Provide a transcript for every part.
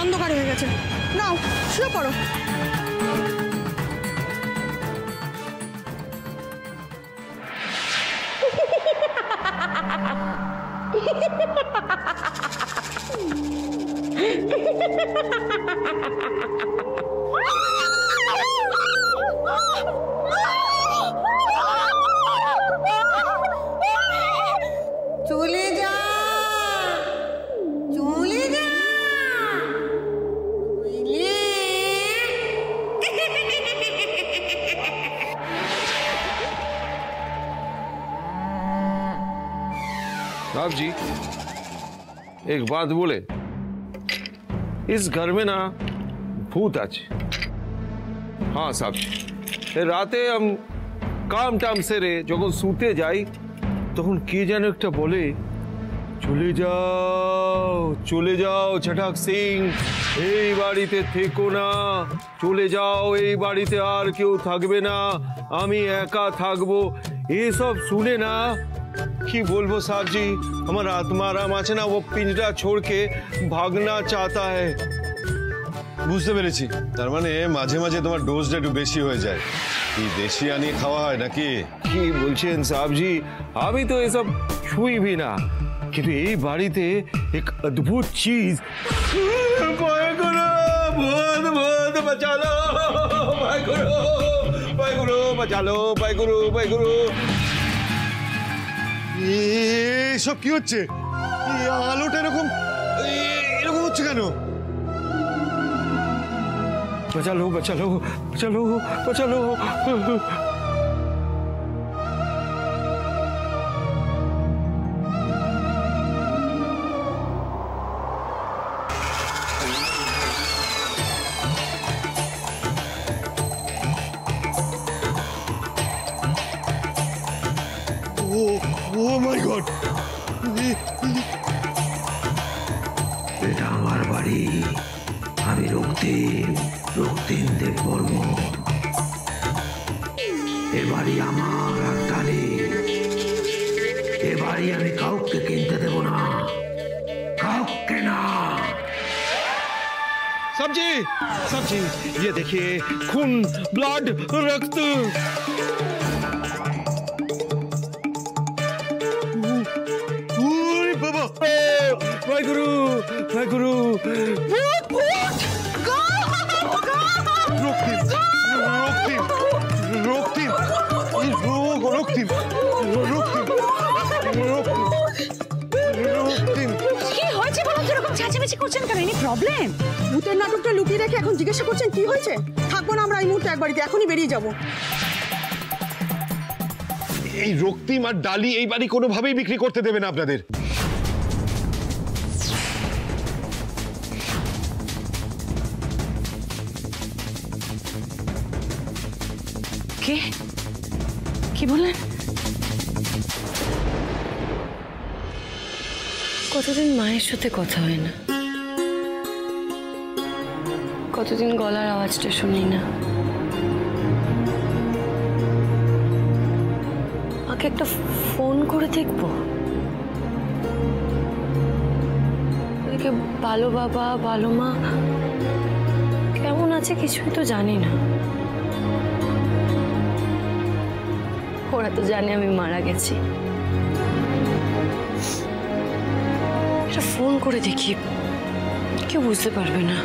অন্ধকার হয়ে গেছে, নাও শুয়ে পড়ো। চলে যা, চলে যা। साहब जी, एक बात बोले, इस घर में ना भूत আছে। हाँ साहब जी, রাতে हम काम टाम সেরে যখন শুতে যাই তখন কে যেন একটা বলে, চলে যাও চলে যাও ছটাক সিং, এই বাড়িতে থেকো না, চলে যাও, এই বাড়িতে আর কেউ থাকবে না, আমি একা থাকবো। এসব শুনে না কি বলবো साहब जी, हमारा आत्माराम আছে না, वो पिंजरा छोड़ के भागना चाहता है। বুঝতে পেরেছি, তার মানে মাঝে মাঝে তোমার ডোজটা একটু বেশি হয়ে যায়। কি দেশি আনি খাওয়া হয় নাকি? কি বলছেন साहब जी, আমি তো এসব ছুঁই भी না, কিন্তু এই বাড়িতে এক অদ্ভুত चीज, ভূত বাঁচা লো, বাঁচা লো, গুরু। এসব কি হচ্ছে? আলোটা এরকম হচ্ছে কেন? बचा लो, बचा लो, बचा लो, बचा लो। Oh my God! এটা আমার বাড়ি, আমি রক্তিম দেববর্মন। এ বাড়ি আমার আর তালির। এ বাড়ি আমি কাউকে কিনতে দেব না, কাউকে না। साहब जी, ये देखिए, खून, ब्लड, रक्त। बाबा, वाहेगुरु, वाहेगुरु। ভূতের নাটকটা লুকিয়ে রেখে এখন জিজ্ঞাসা করছেন কি হয়েছে? থাকবো না আমরা এই মুহূর্তে, এক বাড়িতে এখনই বেরিয়ে যাবো। এই রক্তিম আর ডালি এই বাড়ি কোনোভাবেই বিক্রি করতে দেবে না আপনাদের। কি বললেন? কতদিন মায়ের সাথে কথা হয় না, কতদিন গলার আওয়াজটা শুনি না। মাকে একটা ফোন করে দেখবো। ওদিকে ভালো বাবা ভালো মা কেমন আছে কিছুই তো জানি না। ওরা তো জানে আমি মারা গেছি। এটা ফোন করে দেখি, কেউ বুঝতে পারবে না।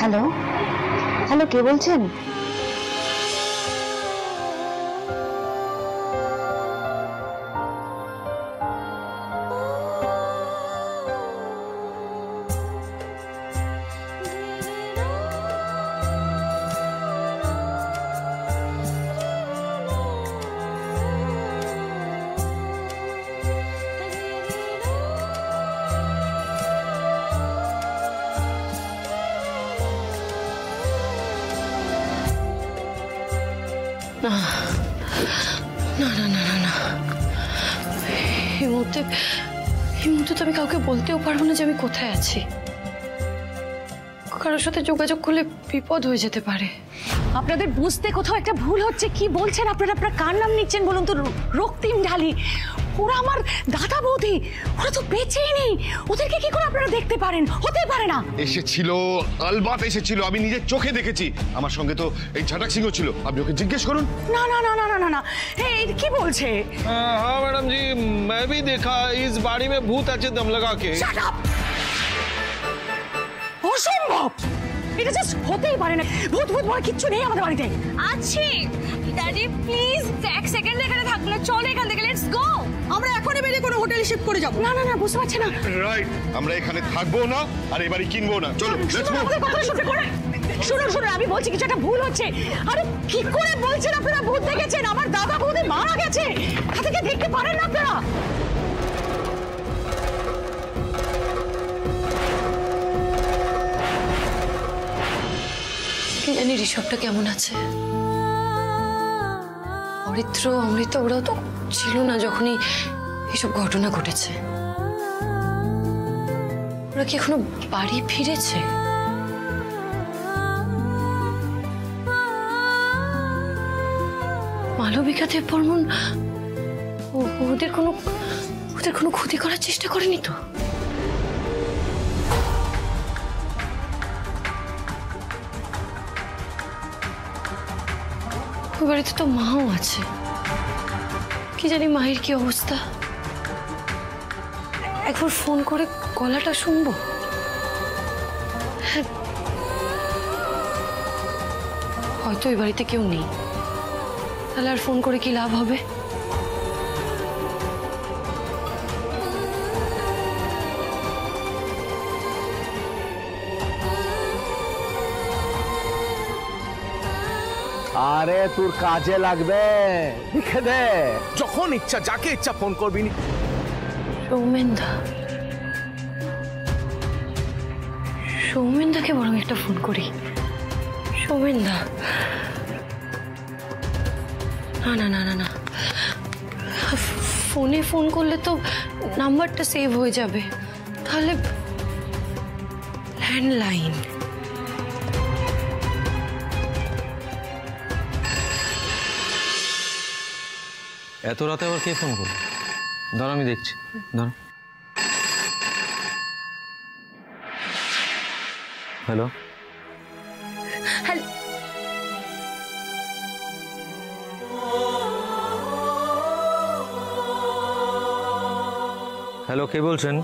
হ্যালো হ্যালো, কে বলছেন? না না না না না না, এই মুহূর্তে তো আমি কাউকে বলতেও পারবো না যে আমি কোথায় আছি। কারোর সাথে যোগাযোগ করলে বিপদ হয়ে যেতে পারে। আপনাদের বুঝতে কোথাও একটা ভুল হচ্ছে। কি বলছেন আপনারা? আপনারা কার নাম নিচ্ছেন বলুন তো? রক্তিম ঢালি, ওরা আমার দাদা বৌদি, ওরা তো বেঁচেই নেই। ওদেরকে কি করে আপনারা দেখতে পারেন? হতে পারে না। এসেছিল, আলবাত এসেছিল, আমি নিজের চোখে দেখেছি। আমার সঙ্গে তো এই ঝাটাক সিংহ ছিল, আপনি ওকে জিজ্ঞেস করুন। না না না না না না না, এই কি বলছে? हाँ मैडम जी, मैं भी देखा इस बाड़ी में भूत আছে दम लगा के। Shut up! অসম্ভব! এটা জাস্ট হতেই পারে না। ভূত ভূত বলে কিচ্ছু নেই আমাদের বাড়িতে। আছি ড্যাডি, প্লিজ এক সেকেন্ড এখানে থাকলে চলো এখান থেকে, লেটস গো। আমরা এখনই বেরিয়ে কোনো হোটেলে শিফট করে যাবো। না না না, বুঝতে পারছি না। রাইট, আমরা এখানে থাকবো না আর এবারে কিনবো না। চলো লেটস মুভ। শুনুন শুনুন, আমি বলছি কিছু একটা ভুল হচ্ছে। আরে কি করে বলছেন আপনারা ভূত দেখেছেন? আমার দাদা বৌদি মারা গেছে, তা থেকে দেখতে পারেন না আপনারা? কি জানি ঋষভটা কেমন আছে। অরিত্র অমৃত ওরাও তো ছিল না যখনই এসব ঘটনা ঘটেছে। ওরা কি এখনো বাড়ি ফিরেছে? মালবিকা দেব বর্মন ওদের কোনো ক্ষতি করার চেষ্টা করেনি তো? ওই বাড়িতে তো মাও আছে, কি জানি মায়ের কি অবস্থা। একবার ফোন করে গলাটা শুনবো। হ্যাঁ, হয়তো ওই বাড়িতে কেউ নেই, তাহলে আর ফোন করে কি লাভ হবে? আরে তোর কাজে লাগবে, লিখে দে। যখন ইচ্ছা যাকে ইচ্ছা ফোন করবি। সৌমেনদাকে বরং একটা ফোন করি। সৌমেনদা, না না না না না, ফোনে ফোন করলে তো নাম্বারটা সেভ হয়ে যাবে, তাহলে ল্যান্ডলাইন। এত রাতে আবার কে ফোন করলো? ধর আমি দেখছি, ধর। হ্যালো হ্যালো, কে বলছেন?